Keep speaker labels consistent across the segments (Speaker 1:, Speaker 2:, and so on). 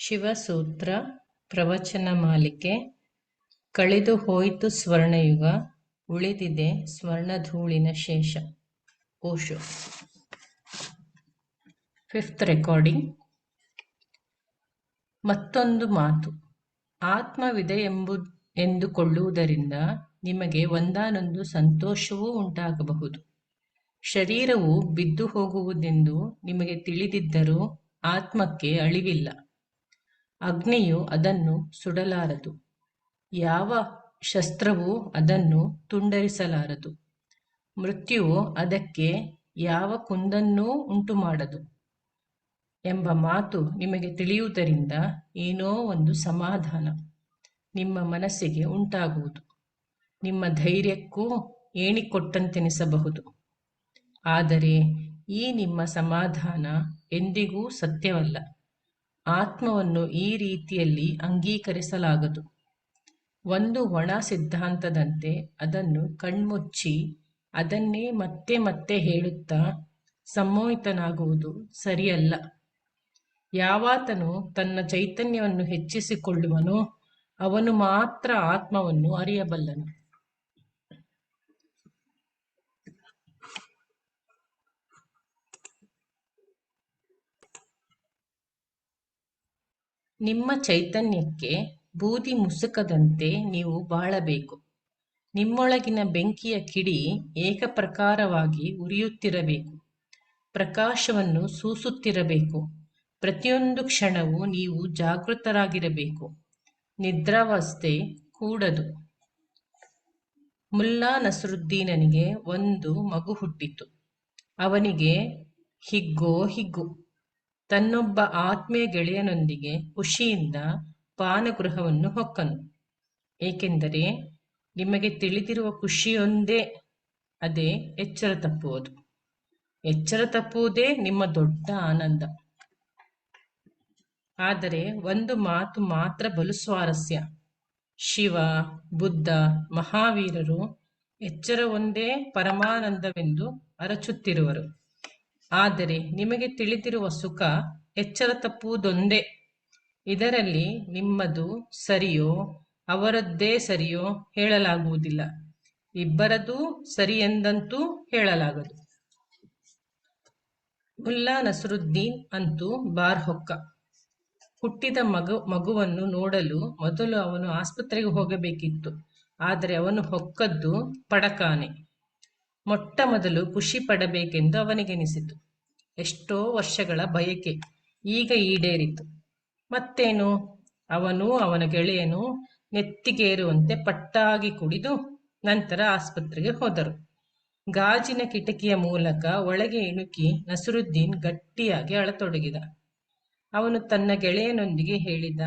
Speaker 1: ಶಿವಸೂತ್ರ ಪ್ರವಚನ ಮಾಲಿಕೆ. ಕಳೆದು ಹೋಯಿತು ಸ್ವರ್ಣಯುಗ, ಉಳಿದಿದೆ ಸ್ವರ್ಣಧೂಳಿನ ಶೇಷ. ಓಶೋ. Fifth recording. ಮತ್ತೊಂದು ಮಾತು, ಆತ್ಮವಿದೆ ಎಂದುಕೊಳ್ಳುವುದರಿಂದ ನಿಮಗೆ ಒಂದಾನೊಂದು ಸಂತೋಷವೂ ಉಂಟಾಗಬಹುದು. ಶರೀರವು ಬಿದ್ದು ಹೋಗುವುದೆಂದು ನಿಮಗೆ ತಿಳಿದಿದ್ದರೂ ಆತ್ಮಕ್ಕೆ ಅಳಿವಿಲ್ಲ. ಅಗ್ನಿಯು ಅದನ್ನು ಸುಡಲಾರದು, ಯಾವ ಶಸ್ತ್ರವೂ ಅದನ್ನು ತುಂಡರಿಸಲಾರದು. ಮೃತ್ಯುವು ಅದಕ್ಕೆ ಯಾವ ಕುಂದನ್ನೂ ಉಂಟುಮಾಡದು ಎಂಬ ಮಾತು ನಿಮಗೆ ತಿಳಿಯುವುದರಿಂದ ಏನೋ ಒಂದು ಸಮಾಧಾನ ನಿಮ್ಮ ಮನಸ್ಸಿಗೆ ಉಂಟಾಗುವುದು. ನಿಮ್ಮ ಧೈರ್ಯಕ್ಕೂ ಏಣಿಕೊಟ್ಟಂತೆನಿಸಬಹುದು. ಆದರೆ ಈ ನಿಮ್ಮ ಸಮಾಧಾನ ಎಂದಿಗೂ ಸತ್ಯವಲ್ಲ. ಆತ್ಮವನ್ನು ಈ ರೀತಿಯಲ್ಲಿ ಅಂಗೀಕರಿಸಲಾಗದು. ಒಂದು ಒಣ ಸಿದ್ಧಾಂತದಂತೆ ಅದನ್ನು ಕಣ್ಮುಚ್ಚಿ ಅದನ್ನೇ ಮತ್ತೆ ಮತ್ತೆ ಹೇಳುತ್ತಾ ಸಂಮೋಹಿತನಾಗುವುದು ಸರಿಯಲ್ಲ. ಯಾವಾತನು ತನ್ನ ಚೈತನ್ಯವನ್ನು ಹೆಚ್ಚಿಸಿಕೊಳ್ಳುವನೋ ಅವನು ಮಾತ್ರ ಆತ್ಮವನ್ನು ಅರಿಯಬಲ್ಲನು. ನಿಮ್ಮ ಚೈತನ್ಯಕ್ಕೆ ಬೂದಿ ಮುಸುಕದಂತೆ ನೀವು ಬಾಳಬೇಕು. ನಿಮ್ಮೊಳಗಿನ ಬೆಂಕಿಯ ಕಿಡಿ ಏಕಪ್ರಕಾರವಾಗಿ ಉರಿಯುತ್ತಿರಬೇಕು, ಪ್ರಕಾಶವನ್ನು ಸೂಸುತ್ತಿರಬೇಕು. ಪ್ರತಿಯೊಂದು ಕ್ಷಣವೂ ನೀವು ಜಾಗೃತರಾಗಿರಬೇಕು. ನಿದ್ರಾವಸ್ಥೆ ಕೂಡದು. ಮುಲ್ಲಾ ನಸರುದ್ದೀನನಿಗೆ ಒಂದು ಮಗು ಹುಟ್ಟಿತು. ಅವನಿಗೆ ಹಿಗ್ಗೋ ಹಿಗ್ಗು. ತನ್ನೊಬ್ಬ ಆತ್ಮೀಯ ಗೆಳೆಯನೊಂದಿಗೆ ಖುಷಿಯಿಂದ ಪಾನಗೃಹವನ್ನು ಹೊಕ್ಕನು. ಏಕೆಂದರೆ ನಿಮಗೆ ತಿಳಿದಿರುವ ಖುಷಿಯೊಂದೇ, ಅದೇ ಎಚ್ಚರ ತಪ್ಪುವುದು. ಎಚ್ಚರ ತಪ್ಪುವುದೇ ನಿಮ್ಮ ದೊಡ್ಡ ಆನಂದ. ಆದರೆ ಒಂದು ಮಾತು ಮಾತ್ರ ಬಲು ಸ್ವಾರಸ್ಯ. ಶಿವ, ಬುದ್ಧ, ಮಹಾವೀರರು ಎಚ್ಚರ ಒಂದೇ ಪರಮಾನಂದವೆಂದು ಅರಚುತ್ತಿರುವರು. ಆದರೆ ನಿಮಗೆ ತಿಳಿದಿರುವ ಸುಖ ಎಚ್ಚರ ತಪ್ಪುವುದೊಂದೇ. ಇದರಲ್ಲಿ ನಿಮ್ಮದು ಸರಿಯೋ ಅವರದ್ದೇ ಸರಿಯೋ ಹೇಳಲಾಗುವುದಿಲ್ಲ. ಇಬ್ಬರದೂ ಸರಿಯೆಂದಂತೂ ಹೇಳಲಾಗದು. ಮುಲ್ಲಾ ನಸರುದ್ದೀನ್ ಅಂತೂ ಬಾರ್ ಹೊಕ್ಕ. ಹುಟ್ಟಿದ ಮಗುವನ್ನು ನೋಡಲು ಮೊದಲು ಅವನು ಆಸ್ಪತ್ರೆಗೆ ಹೋಗಬೇಕಿತ್ತು. ಆದರೆ ಅವನು ಹೊಕ್ಕದ್ದು ಪಡಕಾನೆ. ಮೊಟ್ಟ ಮೊದಲು ಖುಷಿ ಪಡಬೇಕೆಂದು ಅವನಿಗೆನಿಸಿತು. ಎಷ್ಟೋ ವರ್ಷಗಳ ಬಯಕೆ ಈಗ ಈಡೇರಿತು. ಮತ್ತೇನು, ಅವನು ಅವನ ಗೆಳೆಯನು ನೆತ್ತಿಗೇರುವಂತೆ ಪಟ್ಟಾಗಿ ಕುಡಿದು ನಂತರ ಆಸ್ಪತ್ರೆಗೆ ಹೋದರು. ಗಾಜಿನ ಕಿಟಕಿಯ ಮೂಲಕ ಒಳಗೆ ಇಣುಕಿ ನಸರುದ್ದೀನ್ ಗಟ್ಟಿಯಾಗಿ ಅಳತೊಡಗಿದ. ಅವನು ತನ್ನ ಗೆಳೆಯನೊಂದಿಗೆ ಹೇಳಿದ,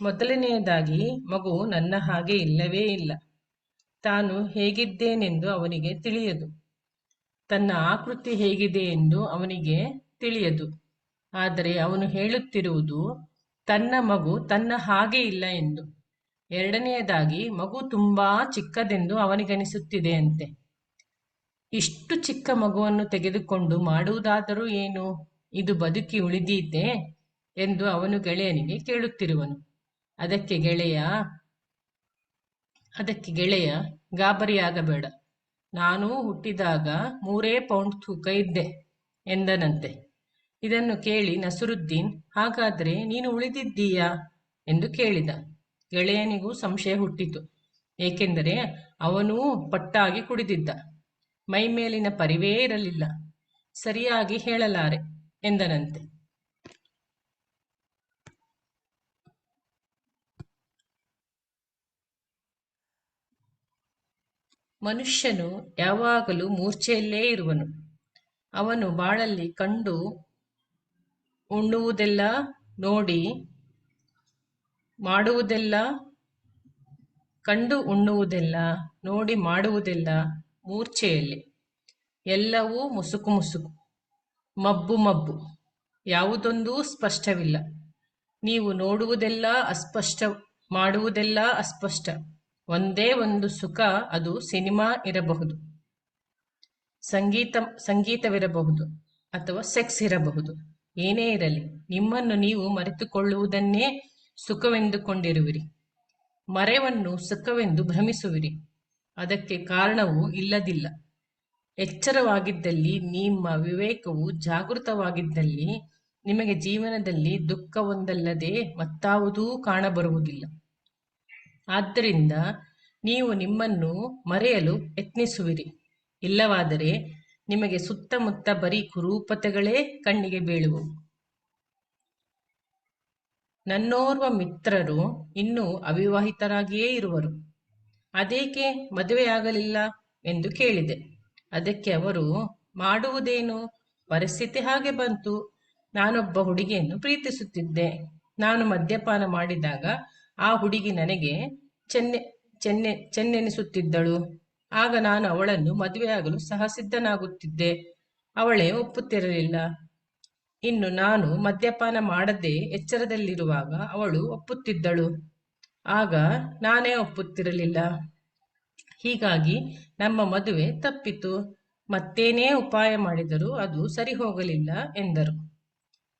Speaker 1: ಮೊದಲನೆಯದಾಗಿ ಮಗು ನನ್ನ ಹಾಗೆ ಇಲ್ಲವೇ ಇಲ್ಲ. ತಾನು ಹೇಗಿದ್ದೇನೆಂದು ಅವನಿಗೆ ತಿಳಿಯದು. ತನ್ನ ಆಕೃತಿ ಹೇಗಿದೆ ಎಂದು ಅವನಿಗೆ ತಿಳಿಯದು. ಆದರೆ ಅವನು ಹೇಳುತ್ತಿರುವುದು ತನ್ನ ಮಗು ತನ್ನ ಹಾಗೆ ಇಲ್ಲ ಎಂದು. ಎರಡನೆಯದಾಗಿ ಮಗು ತುಂಬಾ ಚಿಕ್ಕದೆಂದು ಅವನಿಗನಿಸುತ್ತಿದೆಯಂತೆ. ಇಷ್ಟು ಚಿಕ್ಕ ಮಗುವನ್ನು ತೆಗೆದುಕೊಂಡು ಮಾಡುವುದಾದರೂ ಏನು? ಇದು ಬದುಕಿ ಉಳಿದೀತೆ ಎಂದು ಅವನು ಗೆಳೆಯನಿಗೆ ಕೇಳುತ್ತಿರುವನು. ಅದಕ್ಕೆ ಗೆಳೆಯ ಗಾಬರಿಯಾಗಬೇಡ, ನಾನೂ ಹುಟ್ಟಿದಾಗ 3 ಪೌಂಡ್ ತೂಕ ಇದ್ದೆ ಎಂದನಂತೆ. ಇದನ್ನು ಕೇಳಿ ನಸರುದ್ದೀನ್, ಹಾಗಾದರೆ ನೀನು ಉಳಿದಿದ್ದೀಯಾ ಎಂದು ಕೇಳಿದ. ಗೆಳೆಯನಿಗೂ ಸಂಶಯ ಹುಟ್ಟಿತು. ಏಕೆಂದರೆ ಅವನೂ ಪಟ್ಟಾಗಿ ಕುಡಿದಿದ್ದ. ಮೈಮೇಲಿನ ಪರಿವೇ ಇರಲಿಲ್ಲ. ಸರಿಯಾಗಿ ಹೇಳಲಾರೆ ಎಂದನಂತೆ. ಮನುಷ್ಯನು ಯಾವಾಗಲೂ ಮೂರ್ಛೆಯಲ್ಲೇ ಇರುವನು. ಅವನು ಬಾಳಲ್ಲಿ ಕಂಡು ಉಣ್ಣುವುದೆಲ್ಲ, ನೋಡಿ ಮಾಡುವುದೆಲ್ಲ ಮೂರ್ಛೆಯಲ್ಲಿ. ಎಲ್ಲವೂ ಮುಸುಕು ಮುಸುಕು, ಮಬ್ಬು ಮಬ್ಬು, ಯಾವುದೊಂದೂ ಸ್ಪಷ್ಟವಿಲ್ಲ. ನೀವು ನೋಡುವುದೆಲ್ಲ ಅಸ್ಪಷ್ಟ, ಮಾಡುವುದೆಲ್ಲ ಅಸ್ಪಷ್ಟ. ಒಂದೇ ಒಂದು ಸುಖ, ಅದು ಸಿನಿಮಾ ಇರಬಹುದು, ಸಂಗೀತವಿರಬಹುದು, ಅಥವಾ ಸೆಕ್ಸ್ ಇರಬಹುದು. ಏನೇ ಇರಲಿ, ನಿಮ್ಮನ್ನು ನೀವು ಮರೆತುಕೊಳ್ಳುವುದನ್ನೇ ಸುಖವೆಂದುಕೊಂಡಿರುವಿರಿ. ಮರೆವನ್ನು ಸುಖವೆಂದು ಭ್ರಮಿಸುವಿರಿ. ಅದಕ್ಕೆ ಕಾರಣವೂ ಇಲ್ಲದಿಲ್ಲ. ಎಚ್ಚರವಾಗಿದ್ದಲ್ಲಿ, ನಿಮ್ಮ ವಿವೇಕವು ಜಾಗೃತವಾಗಿದ್ದಲ್ಲಿ, ನಿಮಗೆ ಜೀವನದಲ್ಲಿ ದುಃಖವೊಂದಲ್ಲದೆ ಮತ್ತಾವುದೂ ಕಾಣಬರುವುದಿಲ್ಲ. ಆದ್ದರಿಂದ ನೀವು ನಿಮ್ಮನ್ನು ಮರೆಯಲು ಯತ್ನಿಸುವಿರಿ. ಇಲ್ಲವಾದರೆ ನಿಮಗೆ ಸುತ್ತಮುತ್ತ ಬರೀ ಕುರೂಪತೆಗಳೇ ಕಣ್ಣಿಗೆ ಬೀಳುವವು. ನನ್ನೋರ್ವ ಮಿತ್ರರು ಇನ್ನೂ ಅವಿವಾಹಿತರಾಗಿಯೇ ಇರುವರು. ಅದೇಕೆ ಮದುವೆಯಾಗಲಿಲ್ಲ ಎಂದು ಕೇಳಿದೆ. ಅದಕ್ಕೆ ಅವರು, ಮಾಡುವುದೇನು, ಪರಿಸ್ಥಿತಿ ಹಾಗೆ ಬಂತು. ನಾನೊಬ್ಬ ಹುಡುಗಿಯನ್ನು ಪ್ರೀತಿಸುತ್ತಿದ್ದೆ. ನಾನು ಮದ್ಯಪಾನ ಮಾಡಿದಾಗ ಆ ಹುಡುಗಿ ನನಗೆ ಚೆನ್ನೆನಿಸುತ್ತಿದ್ದಳು. ಆಗ ನಾನು ಅವಳನ್ನು ಮದುವೆಯಾಗಲು ಸಹ ಸಿದ್ಧನಾಗುತ್ತಿದ್ದೆ. ಅವಳೇ ಒಪ್ಪುತ್ತಿರಲಿಲ್ಲ. ಇನ್ನು ನಾನು ಮದ್ಯಪಾನ ಮಾಡದೆ ಎಚ್ಚರದಲ್ಲಿರುವಾಗ ಅವಳು ಒಪ್ಪುತ್ತಿದ್ದಳು. ಆಗ ನಾನೇ ಒಪ್ಪುತ್ತಿರಲಿಲ್ಲ. ಹೀಗಾಗಿ ನಮ್ಮ ಮದುವೆ ತಪ್ಪಿತು. ಮತ್ತೇನೇ ಉಪಾಯ ಮಾಡಿದರೂ ಅದು ಸರಿ ಹೋಗಲಿಲ್ಲ ಎಂದರು.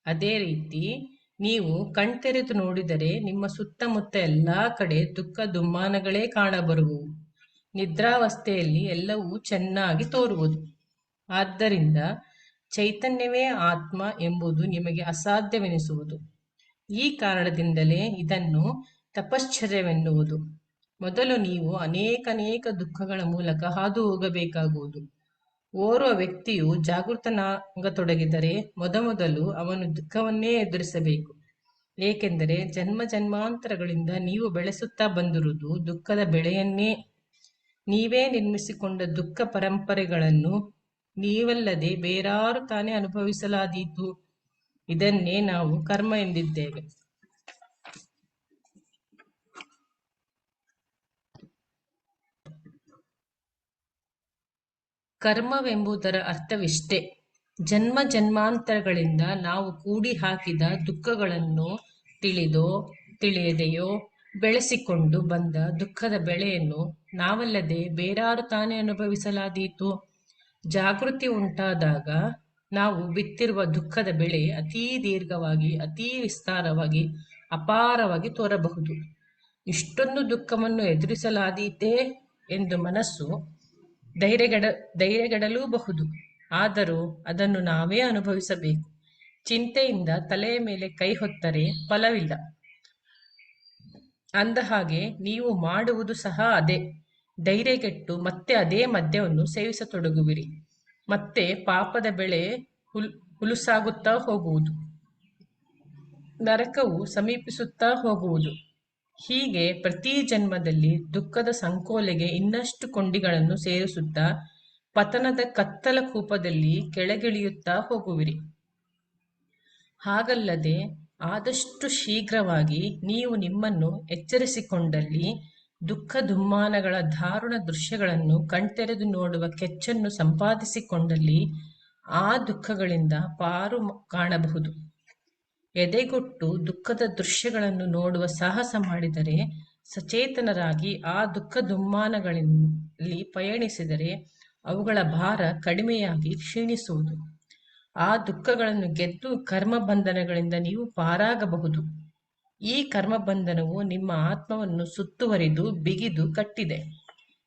Speaker 1: ಅದೇ ರೀತಿ ನೀವು ಕಣ್ತೆರೆದು ನೋಡಿದರೆ ನಿಮ್ಮ ಸುತ್ತಮುತ್ತ ಎಲ್ಲಾ ಕಡೆ ದುಃಖ ದುಮ್ಮಾನಗಳೇ ಕಾಣಬರುವುವು. ನಿದ್ರಾವಸ್ಥೆಯಲ್ಲಿ ಎಲ್ಲವೂ ಚೆನ್ನಾಗಿ ತೋರುವುದು. ಆದ್ದರಿಂದ ಚೈತನ್ಯವೇ ಆತ್ಮ ಎಂಬುದು ನಿಮಗೆ ಅಸಾಧ್ಯವೆನಿಸುವುದು. ಈ ಕಾರಣದಿಂದಲೇ ಇದನ್ನು ತಪಶ್ಚರ್ಯವೆನ್ನುವುದು. ಮೊದಲು ನೀವು ಅನೇಕ ದುಃಖಗಳ ಮೂಲಕ ಹಾದು ಹೋಗಬೇಕಾಗುವುದು. ಓರ್ವ ವ್ಯಕ್ತಿಯು ಜಾಗೃತನಾಗತೊಡಗಿದರೆ ಮೊದಮೊದಲು ಅವನು ದುಃಖವನ್ನೇ ಎದುರಿಸಬೇಕು. ಏಕೆಂದರೆ ಜನ್ಮಾಂತರಗಳಿಂದ ನೀವು ಬೆಳೆಸುತ್ತಾ ಬಂದಿರುವುದು ದುಃಖದ ಬೆಳೆಯನ್ನೇ. ನೀವೇ ನಿರ್ಮಿಸಿಕೊಂಡ ದುಃಖ ಪರಂಪರೆಗಳನ್ನು ನೀವಲ್ಲದೆ ಬೇರಾರು ತಾನೇ ಅನುಭವಿಸಲಾದೀತು. ಇದನ್ನೇ ನಾವು ಕರ್ಮ ಎಂದಿದ್ದೇವೆ. ಕರ್ಮವೆಂಬುದರ ಅರ್ಥವಿಷ್ಟೇ. ಜನ್ಮಾಂತರಗಳಿಂದ ನಾವು ಕೂಡಿ ಹಾಕಿದ ದುಃಖಗಳನ್ನು ತಿಳಿದೋ ತಿಳಿಯದೆಯೋ ಬೆಳೆಸಿಕೊಂಡು ಬಂದ ದುಃಖದ ಬೆಳೆಯನ್ನು ನಾವಲ್ಲದೆ ಬೇರಾರು ತಾನೇ ಅನುಭವಿಸಲಾದೀತು. ಜಾಗೃತಿ ಉಂಟಾದಾಗ ನಾವು ಬಿತ್ತಿರುವ ದುಃಖದ ಬೆಳೆ ಅತೀ ದೀರ್ಘವಾಗಿ, ಅತೀ ವಿಸ್ತಾರವಾಗಿ, ಅಪಾರವಾಗಿ ತೋರಬಹುದು. ಇಷ್ಟೊಂದು ದುಃಖವನ್ನು ಎದುರಿಸಲಾದೀತೇ ಎಂದು ಮನಸ್ಸು ಧೈರ್ಯಗೆಡಲೂಬಹುದು. ಆದರೂ ಅದನ್ನು ನಾವೇ ಅನುಭವಿಸಬೇಕು. ಚಿಂತೆಯಿಂದ ತಲೆಯ ಮೇಲೆ ಕೈ ಹೊತ್ತರೆ ಫಲವಿಲ್ಲ. ಅಂದಹಾಗೆ ನೀವು ಮಾಡುವುದು ಸಹ ಅದೇ. ಧೈರ್ಯಗೆಟ್ಟು ಮತ್ತೆ ಅದೇ ಮದ್ಯವನ್ನು ಸೇವಿಸತೊಡಗುವಿರಿ. ಮತ್ತೆ ಪಾಪದ ಬೆಳೆ ಹುಲುಸಾಗುತ್ತಾ ಹೋಗುವುದು. ನರಕವು ಸಮೀಪಿಸುತ್ತಾ ಹೋಗುವುದು. ಹೀಗೆ ಪ್ರತಿ ಜನ್ಮದಲ್ಲಿ ದುಃಖದ ಸಂಕೋಲೆಗೆ ಇನ್ನಷ್ಟು ಕೊಂಡಿಗಳನ್ನು ಸೇರಿಸುತ್ತಾ ಪತನದ ಕತ್ತಲ ಕೂಪದಲ್ಲಿ ಕೆಳಗಿಳಿಯುತ್ತಾ ಹೋಗುವಿರಿ. ಹಾಗಲ್ಲದೆ ಆದಷ್ಟು ಶೀಘ್ರವಾಗಿ ನೀವು ನಿಮ್ಮನ್ನು ಎಚ್ಚರಿಸಿಕೊಂಡಲ್ಲಿ ದುಃಖ ದುಮ್ಮಾನಗಳ ದಾರುಣ ದೃಶ್ಯಗಳನ್ನು ಕಣ್ತೆರೆದು ನೋಡುವ ಕೆಚ್ಚನ್ನು ಸಂಪಾದಿಸಿಕೊಂಡಲ್ಲಿ ಆ ದುಃಖಗಳಿಂದ ಪಾರು ಕಾಣಬಹುದು. ಎದೆಗೊಟ್ಟು ದುಃಖದ ದೃಶ್ಯಗಳನ್ನು ನೋಡುವ ಸಾಹಸ ಮಾಡಿದರೆ, ಸಚೇತನರಾಗಿ ಆ ದುಃಖ ದುಮ್ಮಾನಗಳಲ್ಲಿ ಪಯಣಿಸಿದರೆ ಅವುಗಳ ಭಾರ ಕಡಿಮೆಯಾಗಿ ಕ್ಷೀಣಿಸುವುದು. ಆ ದುಃಖಗಳನ್ನು ಗೆದ್ದು ಕರ್ಮಬಂಧನಗಳಿಂದ ನೀವು ಪಾರಾಗಬಹುದು. ಈ ಕರ್ಮಬಂಧನವು ನಿಮ್ಮ ಆತ್ಮವನ್ನು ಸುತ್ತುವರಿದು ಬಿಗಿದು ಕಟ್ಟಿದೆ.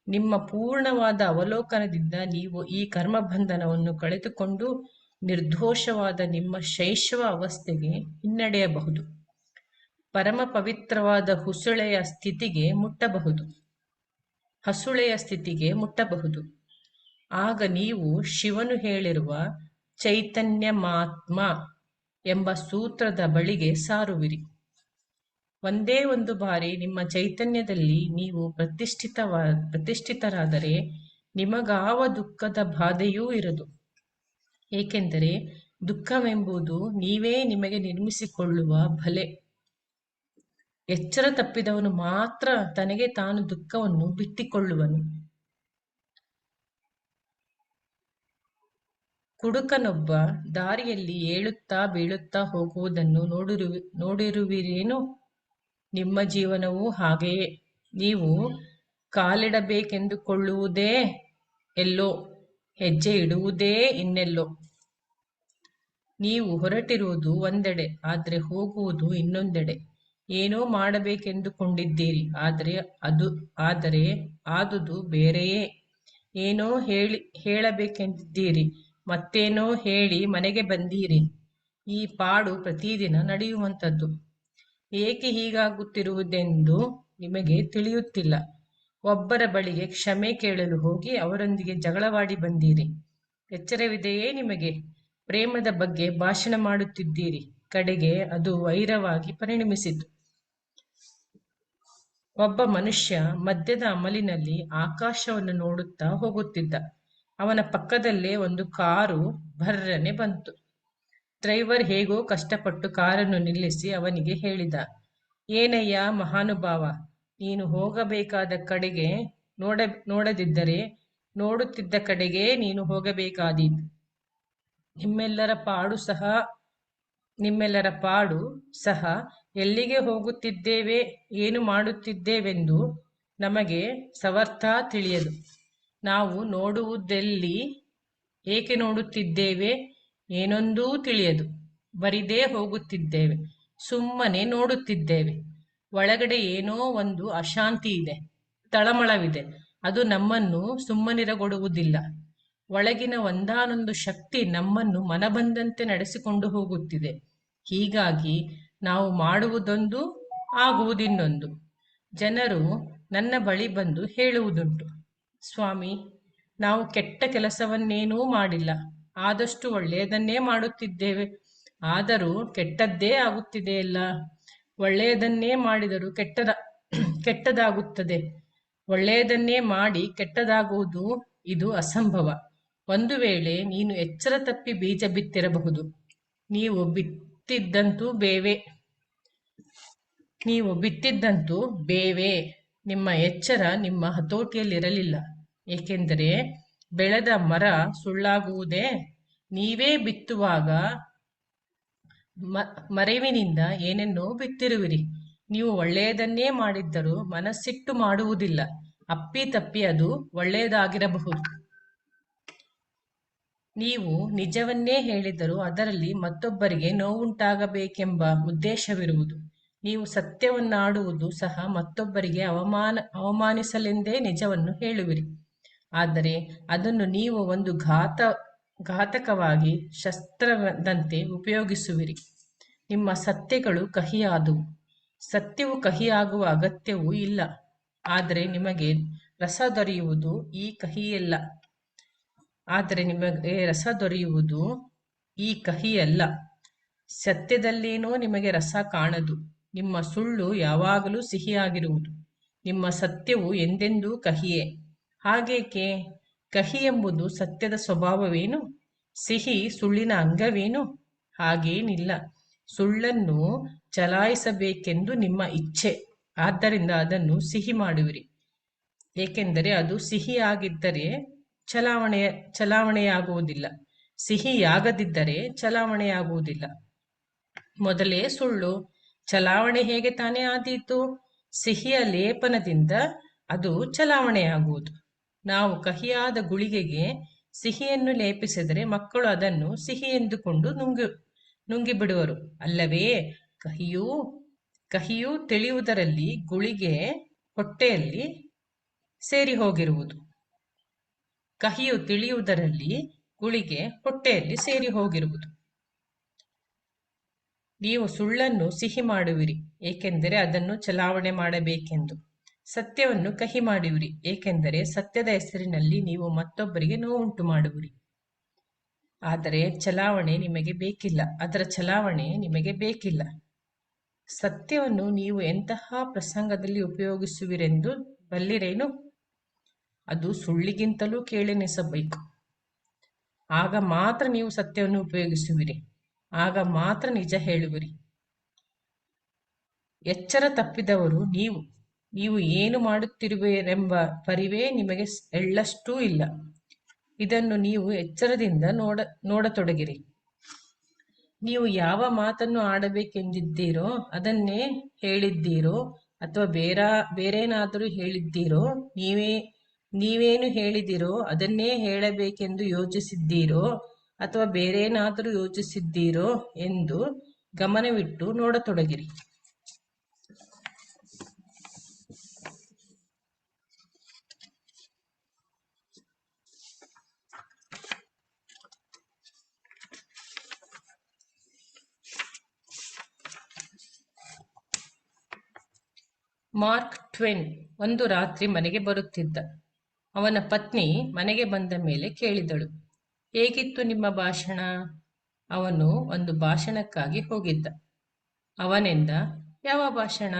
Speaker 1: ನಿಮ್ಮ ಪೂರ್ಣವಾದ ಅವಲೋಕನದಿಂದ ನೀವು ಈ ಕರ್ಮಬಂಧನವನ್ನು ಕಳೆದುಕೊಂಡು ನಿರ್ದೋಷವಾದ ನಿಮ್ಮ ಶೈಶವ ಅವಸ್ಥೆಗೆ ಹಿನ್ನಡೆಯಬಹುದು. ಪರಮ ಪವಿತ್ರವಾದ ಹಸುಳೆಯ ಸ್ಥಿತಿಗೆ ಮುಟ್ಟಬಹುದು. ಆಗ ನೀವು ಶಿವನು ಹೇಳಿರುವ ಚೈತನ್ಯಮಾತ್ಮ ಎಂಬ ಸೂತ್ರದ ಬಳಿಗೆ ಸಾರುವಿರಿ. ಒಂದೇ ಒಂದು ಬಾರಿ ನಿಮ್ಮ ಚೈತನ್ಯದಲ್ಲಿ ನೀವು ಪ್ರತಿಷ್ಠಿತರಾದರೆ ನಿಮಗಾವ ದುಃಖದ ಬಾಧೆಯೂ ಇರದು. ಏಕೆಂದರೆ ದುಃಖವೆಂಬುದು ನೀವೇ ನಿಮಗೆ ನಿರ್ಮಿಸಿಕೊಳ್ಳುವ ಬಲೆ. ಎಚ್ಚರ ತಪ್ಪಿದವನು ಮಾತ್ರ ತನಗೆ ತಾನು ದುಃಖವನ್ನು ಬಿಟ್ಟಿಕೊಳ್ಳುವನು. ಕುಡುಕನೊಬ್ಬ ದಾರಿಯಲ್ಲಿ ಏಳುತ್ತಾ ಬೀಳುತ್ತಾ ಹೋಗುವುದನ್ನು ನೋಡಿರುವಿರೇನು? ನಿಮ್ಮ ಜೀವನವೂ ಹಾಗೆಯೇ. ನೀವು ಕಾಲಿಡಬೇಕೆಂದುಕೊಳ್ಳುವುದೇ ಎಲ್ಲೋ, ಹೆಜ್ಜೆ ಇಡುವುದೇ ಇನ್ನೆಲ್ಲೋ. ನೀವು ಹೊರಟಿರುವುದು ಒಂದೆಡೆ, ಆದರೆ ಹೋಗುವುದು ಇನ್ನೊಂದೆಡೆ. ಏನೋ ಮಾಡಬೇಕೆಂದುಕೊಂಡಿದ್ದೀರಿ, ಆದರೆ ಆದುದು ಬೇರೆಯೇ. ಏನೋ ಹೇಳಬೇಕೆಂದಿದ್ದೀರಿ, ಮತ್ತೇನೋ ಹೇಳಿ ಮನೆಗೆ ಬಂದೀರಿ. ಈ ಪಾಡು ಪ್ರತಿದಿನ ನಡೆಯುವಂಥದ್ದು. ಏಕೆ ಹೀಗಾಗುತ್ತಿರುವುದೆಂದು ನಿಮಗೆ ತಿಳಿಯುತ್ತಿಲ್ಲ. ಒಬ್ಬರ ಬಳಿಗೆ ಕ್ಷಮೆ ಕೇಳಲು ಹೋಗಿ ಅವರೊಂದಿಗೆ ಜಗಳವಾಡಿ ಬಂದೀರಿ. ಎಚ್ಚರವಿದೆಯೇ ನಿಮಗೆ? ಪ್ರೇಮದ ಬಗ್ಗೆ ಭಾಷಣ ಮಾಡುತ್ತಿದ್ದೀರಿ, ಕಡೆಗೆ ಅದು ವೈರವಾಗಿ ಪರಿಣಮಿಸಿತು. ಒಬ್ಬ ಮನುಷ್ಯ ಮದ್ಯದ ಅಮಲಿನಲ್ಲಿ ಆಕಾಶವನ್ನು ನೋಡುತ್ತಾ ಹೋಗುತ್ತಿದ್ದ. ಅವನ ಪಕ್ಕದಲ್ಲೇ ಒಂದು ಕಾರು ಭರ್ರನೆ ಬಂತು. ಡ್ರೈವರ್ ಹೇಗೋ ಕಷ್ಟಪಟ್ಟು ಕಾರನ್ನು ನಿಲ್ಲಿಸಿ ಅವನಿಗೆ ಹೇಳಿದ, ಏನಯ್ಯ ಮಹಾನುಭಾವ, ನೀನು ಹೋಗಬೇಕಾದ ಕಡೆಗೆ ನೋಡದಿದ್ದರೆ ನೋಡುತ್ತಿದ್ದ ಕಡೆಗೆ ನೀನು ಹೋಗಬೇಕಾದೀತು. ನಿಮ್ಮೆಲ್ಲರ ಪಾಡು ಸಹ ಎಲ್ಲಿಗೆ ಹೋಗುತ್ತಿದ್ದೇವೆ, ಏನು ಮಾಡುತ್ತಿದ್ದೇವೆಂದು ನಮಗೆ ಸವರ್ಥ ತಿಳಿಯದು. ನಾವು ನೋಡುವುದೆಲ್ಲಿ, ಏಕೆ ನೋಡುತ್ತಿದ್ದೇವೆ, ಏನೊಂದೂ ತಿಳಿಯದು. ಬರಿದೇ ಹೋಗುತ್ತಿದ್ದೇವೆ, ಸುಮ್ಮನೆ ನೋಡುತ್ತಿದ್ದೇವೆ. ಒಳಗಡೆ ಏನೋ ಒಂದು ಅಶಾಂತಿ ಇದೆ, ತಳಮಳವಿದೆ. ಅದು ನಮ್ಮನ್ನು ಸುಮ್ಮನಿರಗೊಡುವುದಿಲ್ಲ. ಒಳಗಿನ ಒಂದಾನೊಂದು ಶಕ್ತಿ ನಮ್ಮನ್ನು ಮನಬಂದಂತೆ ನಡೆಸಿಕೊಂಡು ಹೋಗುತ್ತಿದೆ. ಹೀಗಾಗಿ ನಾವು ಮಾಡುವುದೊಂದು, ಆಗುವುದಿನ್ನೊಂದು. ಜನರು ನನ್ನ ಬಳಿ ಬಂದು ಹೇಳುವುದುಂಟು, ಸ್ವಾಮಿ, ನಾವು ಕೆಟ್ಟ ಕೆಲಸವನ್ನೇನೂ ಮಾಡಿಲ್ಲ, ಆದಷ್ಟು ಒಳ್ಳೆಯದನ್ನೇ ಮಾಡುತ್ತಿದ್ದೇವೆ, ಆದರೂ ಕೆಟ್ಟದ್ದೇ ಆಗುತ್ತಿದೆಯಲ್ಲ. ಒಳ್ಳೆಯದನ್ನೇ ಮಾಡಿದರೂ ಕೆಟ್ಟದಾಗುತ್ತದೆ. ಒಳ್ಳೆಯದನ್ನೇ ಮಾಡಿ ಕೆಟ್ಟದಾಗುವುದು ಇದು ಅಸಂಭವ. ಒಂದು ವೇಳೆ ನೀನು ಎಚ್ಚರ ತಪ್ಪಿ ಬೀಜ ಬಿತ್ತಿರಬಹುದು. ನೀವು ಬಿತ್ತಿದ್ದಂತೂ ಬೇವೇ. ನಿಮ್ಮ ಎಚ್ಚರ ನಿಮ್ಮ ಹತೋಟಿಯಲ್ಲಿರಲಿಲ್ಲ. ಏಕೆಂದರೆ ಬೆಳೆದ ಮರ ಸುಳ್ಳಾಗುವುದೇ? ನೀವೇ ಬಿತ್ತುವಾಗ ಮರೆವಿನಿಂದ ಏನನ್ನೋ ಬಿತ್ತಿರುವಿರಿ. ನೀವು ಒಳ್ಳೆಯದನ್ನೇ ಮಾಡಿದ್ದರೂ ಮನಸ್ಸಿಟ್ಟು ಮಾಡುವುದಿಲ್ಲ. ಅಪ್ಪಿತಪ್ಪಿ ಅದು ಒಳ್ಳೆಯದಾಗಿರಬಹುದು. ನೀವು ನಿಜವನ್ನೇ ಹೇಳಿದರೂ ಅದರಲ್ಲಿ ಮತ್ತೊಬ್ಬರಿಗೆ ನೋವುಂಟಾಗಬೇಕೆಂಬ ಉದ್ದೇಶವಿರುವುದು. ನೀವು ಸತ್ಯವನ್ನಾಡುವುದು ಸಹ ಮತ್ತೊಬ್ಬರಿಗೆ ಅವಮಾನಿಸಲೆಂದೇ ನಿಜವನ್ನು ಹೇಳುವಿರಿ. ಆದರೆ ಅದನ್ನು ನೀವು ಒಂದು ಘಾತಕವಾಗಿ ಶಸ್ತ್ರದಂತೆ ಉಪಯೋಗಿಸುವಿರಿ. ನಿಮ್ಮ ಸತ್ಯಗಳು ಕಹಿಯಾದವು. ಸತ್ಯವು ಕಹಿಯಾಗುವ ಅಗತ್ಯವೂ ಇಲ್ಲ. ಆದರೆ ನಿಮಗೆ ರಸ ದೊರೆಯುವುದು ಈ ಕಹಿಯಲ್ಲ. ಸತ್ಯದಲ್ಲೇನೋ ನಿಮಗೆ ರಸ ಕಾಣದು. ನಿಮ್ಮ ಸುಳ್ಳು ಯಾವಾಗಲೂ ಸಿಹಿಯಾಗಿರುವುದು. ನಿಮ್ಮ ಸತ್ಯವು ಎಂದೆಂದೂ ಕಹಿಯೇ. ಹಾಗೇಕೆ? ಕಹಿ ಎಂಬುದು ಸತ್ಯದ ಸ್ವಭಾವವೇನು? ಸಿಹಿ ಸುಳ್ಳಿನ ಅಂಗವೇನು? ಹಾಗೇನಿಲ್ಲ. ಸುಳ್ಳನ್ನು ಚಲಾಯಿಸಬೇಕೆಂದು ನಿಮ್ಮ ಇಚ್ಛೆ, ಆದ್ದರಿಂದ ಅದನ್ನು ಸಿಹಿ ಮಾಡುವಿರಿ. ಏಕೆಂದರೆ ಅದು ಸಿಹಿಯಾಗಿದ್ದರೆ ಚಲಾವಣೆಯಾಗುವುದಿಲ್ಲ, ಸಿಹಿಯಾಗದಿದ್ದರೆ ಚಲಾವಣೆಯಾಗುವುದಿಲ್ಲ. ಮೊದಲೇ ಸುಳ್ಳು, ಚಲಾವಣೆ ಹೇಗೆ ತಾನೇ ಆದೀತು? ಸಿಹಿಯ ಲೇಪನದಿಂದ ಅದು ಚಲಾವಣೆಯಾಗುವುದು. ನಾವು ಕಹಿಯಾದ ಗುಳಿಗೆಗೆ ಸಿಹಿಯನ್ನು ಲೇಪಿಸಿದರೆ ಮಕ್ಕಳು ಅದನ್ನು ಸಿಹಿ ಎಂದುಕೊಂಡು ನುಂಗಿಬಿಡುವರು, ಅಲ್ಲವೇ? ಕಹಿಯು ತಿಳಿಯುವುದರಲ್ಲಿ ಗುಳಿಗೆ ಹೊಟ್ಟೆಯಲ್ಲಿ ಸೇರಿ ಹೋಗಿರುವುದು. ನೀವು ಸುಳ್ಳನ್ನು ಸಿಹಿ ಮಾಡುವಿರಿ, ಏಕೆಂದರೆ ಅದನ್ನು ಚಲಾವಣೆ ಮಾಡಬೇಕೆಂದು. ಸತ್ಯವನ್ನು ಕಹಿ ಮಾಡುವಿರಿ, ಏಕೆಂದರೆ ಸತ್ಯದ ಹೆಸರಿನಲ್ಲಿ ನೀವು ಮತ್ತೊಬ್ಬರಿಗೆ ನೋವುಂಟು ಮಾಡುವಿರಿ. ಆದರೆ ಅದರ ಚಲಾವಣೆ ನಿಮಗೆ ಬೇಕಿಲ್ಲ. ಸತ್ಯವನ್ನು ನೀವು ಎಂತಹ ಪ್ರಸಂಗದಲ್ಲಿ ಉಪಯೋಗಿಸುವಿರೆಂದು ಬಲ್ಲಿರೇನು? ಅದು ಸುಳ್ಳಿಗಿಂತಲೂ ಕೇಳೆನಿಸಬೇಕು. ಆಗ ಮಾತ್ರ ನೀವು ಸತ್ಯವನ್ನು ಉಪಯೋಗಿಸುವಿರಿ. ಆಗ ಮಾತ್ರ ನಿಜ ಹೇಳುವಿರಿ. ಎಚ್ಚರ ತಪ್ಪಿದವರು ನೀವು ಏನು ಮಾಡುತ್ತಿರುವಿರೆಂಬ ಪರಿವೇ ನಿಮಗೆ ಎಳ್ಳಷ್ಟೂ ಇಲ್ಲ. ಇದನ್ನು ನೀವು ಎಚ್ಚರದಿಂದ ನೋಡತೊಡಗಿರಿ. ನೀವು ಯಾವ ಮಾತನ್ನು ಆಡಬೇಕೆಂದಿದ್ದೀರೋ ಅದನ್ನೇ ಹೇಳಿದ್ದೀರೋ, ಅಥವಾ ಬೇರೇನಾದರೂ ಹೇಳಿದ್ದೀರೋ, ನೀವೇನು ಹೇಳಿದಿರೋ ಅದನ್ನೇ ಹೇಳಬೇಕೆಂದು ಯೋಚಿಸಿದ್ದೀರೋ, ಅಥವಾ ಬೇರೇನಾದರೂ ಯೋಚಿಸಿದ್ದೀರೋ ಎಂದು ಗಮನವಿಟ್ಟು ನೋಡತೊಡಗಿರಿ. ಮಾರ್ಕ್ ಟ್ವೇನ್ ಒಂದು ರಾತ್ರಿ ಮನೆಗೆ ಬರುತ್ತಿದ್ದ. ಅವನ ಪತ್ನಿ ಮನೆಗೆ ಬಂದ ಮೇಲೆ ಕೇಳಿದಳು, ಹೇಗಿತ್ತು ನಿಮ್ಮ ಭಾಷಣ? ಅವನು ಒಂದು ಭಾಷಣಕ್ಕಾಗಿ ಹೋಗಿದ್ದ. ಅವನೆಂದ, ಯಾವ ಭಾಷಣ?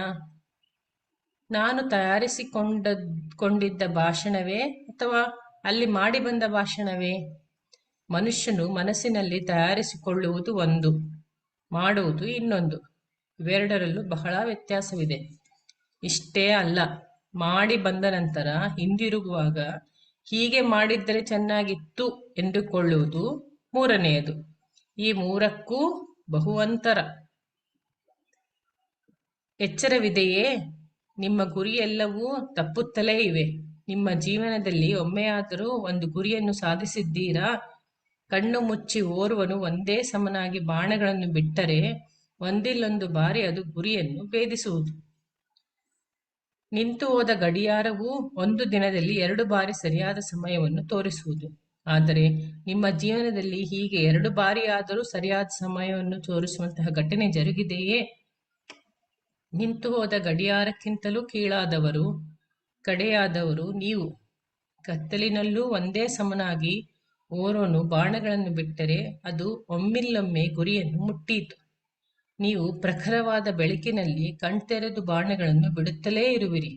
Speaker 1: ನಾನು ತಯಾರಿಸಿಕೊಂಡಿದ್ದ ಭಾಷಣವೇ ಅಥವಾ ಅಲ್ಲಿ ಮಾಡಿ ಬಂದ ಭಾಷಣವೇ? ಮನುಷ್ಯನು ಮನಸ್ಸಿನಲ್ಲಿ ತಯಾರಿಸಿಕೊಳ್ಳುವುದು ಒಂದು, ಮಾಡುವುದು ಇನ್ನೊಂದು. ಇವೆರಡರಲ್ಲೂ ಬಹಳ ವ್ಯತ್ಯಾಸವಿದೆ. ಇಷ್ಟೇ ಅಲ್ಲ, ಮಾಡಿ ಬಂದ ನಂತರ ಹಿಂದಿರುಗುವಾಗ ಹೀಗೆ ಮಾಡಿದ್ದರೆ ಚೆನ್ನಾಗಿತ್ತು ಎಂದುಕೊಳ್ಳುವುದು ಮೂರನೆಯದು. ಈ ಮೂರಕ್ಕೂ ಬಹು ಅಂತರ. ಎಚ್ಚರವಿದೆಯೇ? ನಿಮ್ಮ ಗುರಿಯೆಲ್ಲವೂ ತಪ್ಪುತ್ತಲೇ ಇವೆ. ನಿಮ್ಮ ಜೀವನದಲ್ಲಿ ಒಮ್ಮೆಯಾದರೂ ಒಂದು ಗುರಿಯನ್ನು ಸಾಧಿಸಿದ್ದೀರಾ? ಕಣ್ಣು ಮುಚ್ಚಿ ಓರ್ವನು ಒಂದೇ ಸಮನಾಗಿ ಬಾಣಗಳನ್ನು ಬಿಟ್ಟರೆ ಒಂದಿಲ್ಲೊಂದು ಬಾರಿ ಅದು ಗುರಿಯನ್ನು ಭೇದಿಸುವುದು. ನಿಂತು ಹೋದ ಗಡಿಯಾರವು ಒಂದು ದಿನದಲ್ಲಿ 2 ಬಾರಿ ಸರಿಯಾದ ಸಮಯವನ್ನು ತೋರಿಸುವುದು. ಆದರೆ ನಿಮ್ಮ ಜೀವನದಲ್ಲಿ ಹೀಗೆ 2 ಬಾರಿಯಾದರೂ ಸರಿಯಾದ ಸಮಯವನ್ನು ತೋರಿಸುವಂತಹ ಘಟನೆ ಜರುಗಿದೆಯೇ? ನಿಂತು ಹೋದ ಗಡಿಯಾರಕ್ಕಿಂತಲೂ ಕಡೆಯಾದವರು ನೀವು. ಕತ್ತಲಿನಲ್ಲೂ ಒಂದೇ ಸಮನಾಗಿ ಓರ್ವನು ಬಾಣಗಳನ್ನು ಬಿಟ್ಟರೆ ಅದು ಒಮ್ಮಿಲ್ಲೊಮ್ಮೆ ಗುರಿಯನ್ನು ಮುಟ್ಟೀತು. ನೀವು ಪ್ರಖರವಾದ ಬೆಳಕಿನಲ್ಲಿ ಕಣ್ತೆರೆದು ಬಾಣಗಳನ್ನು ಬಿಡುತ್ತಲೇ ಇರುವಿರಿ,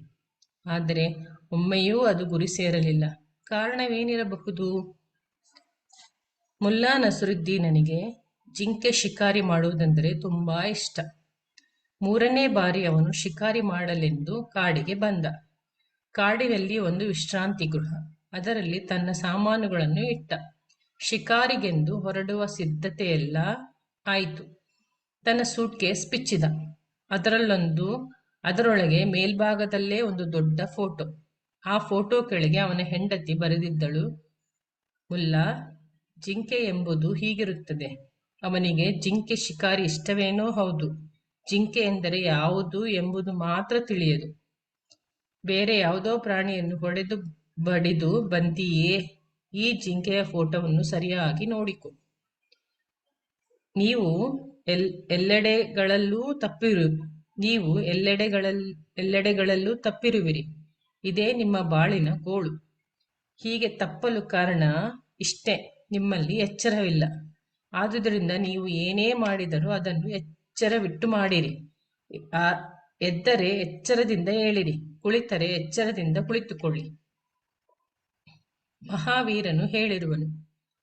Speaker 1: ಆದರೆ ಒಮ್ಮೆಯೂ ಅದು ಗುರಿ ಸೇರಲಿಲ್ಲ. ಕಾರಣವೇನಿರಬಹುದು? ಮುಲ್ಲಾ ನಸರುದ್ದೀನನಿಗೆ ಜಿಂಕೆ ಶಿಕಾರಿ ಮಾಡುವುದೆಂದರೆ ತುಂಬಾ ಇಷ್ಟ. 3ನೇ ಬಾರಿ ಅವನು ಶಿಕಾರಿ ಮಾಡಲೆಂದು ಕಾಡಿಗೆ ಬಂದ. ಕಾಡಿನಲ್ಲಿ ಒಂದು ವಿಶ್ರಾಂತಿ ಗೃಹ. ಅದರಲ್ಲಿ ತನ್ನ ಸಾಮಾನುಗಳನ್ನು ಇಟ್ಟ. ಶಿಕಾರಿಗೆಂದು ಹೊರಡುವ ಸಿದ್ಧತೆಯೆಲ್ಲ ಆಯಿತು. ತನ್ನ ಸೂಟ್ಕೇಸ್ ಬಿಚ್ಚಿದ. ಅದರೊಳಗೆ ಮೇಲ್ಭಾಗದಲ್ಲೇ ಒಂದು ದೊಡ್ಡ ಫೋಟೋ. ಆ ಫೋಟೋ ಕೆಳಗೆ ಅವನ ಹೆಂಡತಿ ಬರೆದಿದ್ದಳು, ಮುಲ್ಲಾ, ಜಿಂಕೆ ಎಂಬುದು ಹೀಗಿರುತ್ತದೆ. ಅವನಿಗೆ ಜಿಂಕೆ ಶಿಕಾರಿ ಇಷ್ಟವೇನೋ ಹೌದು, ಜಿಂಕೆ ಎಂದರೆ ಯಾವುದು ಎಂಬುದು ಮಾತ್ರ ತಿಳಿಯದು. ಬೇರೆ ಯಾವುದೋ ಪ್ರಾಣಿಯನ್ನು ಹೊಡೆದು ಬಡಿದು ಬಂದೀಯೇ? ಈ ಜಿಂಕೆಯ ಫೋಟೋವನ್ನು ಸರಿಯಾಗಿ ನೋಡಿಕೊ. ನೀವು ಎಲ್ಲೆಡೆಗಳಲ್ಲೂ ತಪ್ಪಿರುವಿರಿ. ಇದೇ ನಿಮ್ಮ ಬಾಳಿನ ಗೋಳು. ಹೀಗೆ ತಪ್ಪಲು ಕಾರಣ ಇಷ್ಟೇ, ನಿಮ್ಮಲ್ಲಿ ಎಚ್ಚರವಿಲ್ಲ. ಆದುದರಿಂದ ನೀವು ಏನೇ ಮಾಡಿದರೂ ಅದನ್ನು ಎಚ್ಚರವಿಟ್ಟು ಮಾಡಿರಿ. ಎದ್ದರೆ ಎಚ್ಚರದಿಂದ ಏಳಿರಿ, ಕುಳಿತರೆ ಎಚ್ಚರದಿಂದ ಕುಳಿತುಕೊಳ್ಳಿ. ಮಹಾವೀರನು ಹೇಳಿರುವನು,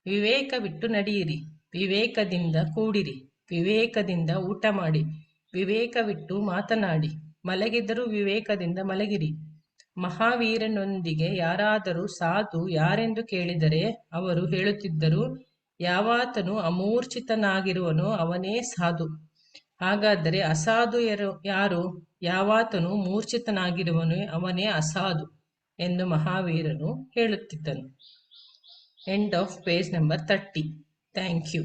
Speaker 1: ವಿವೇಕವಿಟ್ಟು ನಡೆಯಿರಿ, ವಿವೇಕದಿಂದ ಕೂಡಿರಿ, ವಿವೇಕದಿಂದ ಊಟ ಮಾಡಿ, ವಿವೇಕವಿಟ್ಟು ಮಾತನಾಡಿ, ಮಲಗಿದರೂ ವಿವೇಕದಿಂದ ಮಲಗಿರಿ. ಮಹಾವೀರನೊಂದಿಗೆ ಯಾರಾದರೂ ಸಾಧು ಯಾರೆಂದು ಕೇಳಿದರೆ ಅವರು ಹೇಳುತ್ತಿದ್ದರು, ಯಾವಾತನು ಅಮೂರ್ಛಿತನಾಗಿರುವನೋ ಅವನೇ ಸಾಧು. ಹಾಗಾದರೆ ಅಸಾಧು ಯಾರು? ಯಾವಾತನು ಮೂರ್ಛಿತನಾಗಿರುವನೋ ಅವನೇ ಅಸಾಧು ಎಂದು ಮಹಾವೀರನು ಹೇಳುತ್ತಿದ್ದನು. End of page number 30. Thank you.